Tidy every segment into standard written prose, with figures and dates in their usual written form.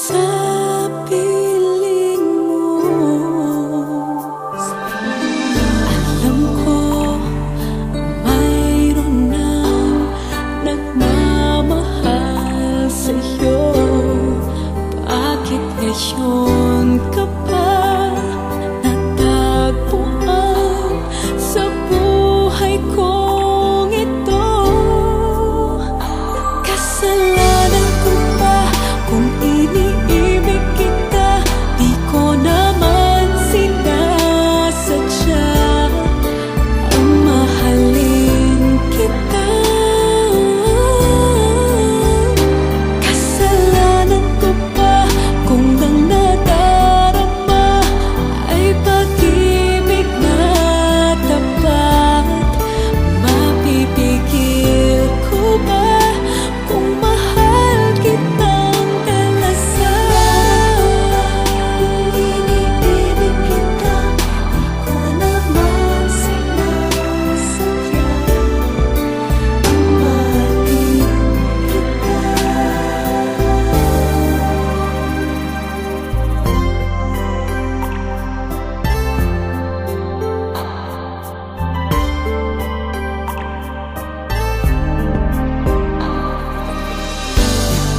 sa piling mo. Alam ko mayroon nang nagmamahal sa'yo. Bakit ngayon ka pa natagpuan sa buhay kong ito? Kasalanan ko ba kung iniibig kita? Di ko naman sinasadya ang mahalin kita. Kasalanan ko ba kung ang nadarama ay pag-ibig na tapat? Mapipigil ko ba kung mahal kitang talasan? Iniibig kita, di ko naman sinasadya ang mahalin kita.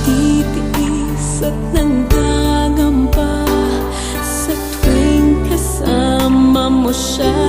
Titiis at nanggagamba sa tuwing kasama mo siya.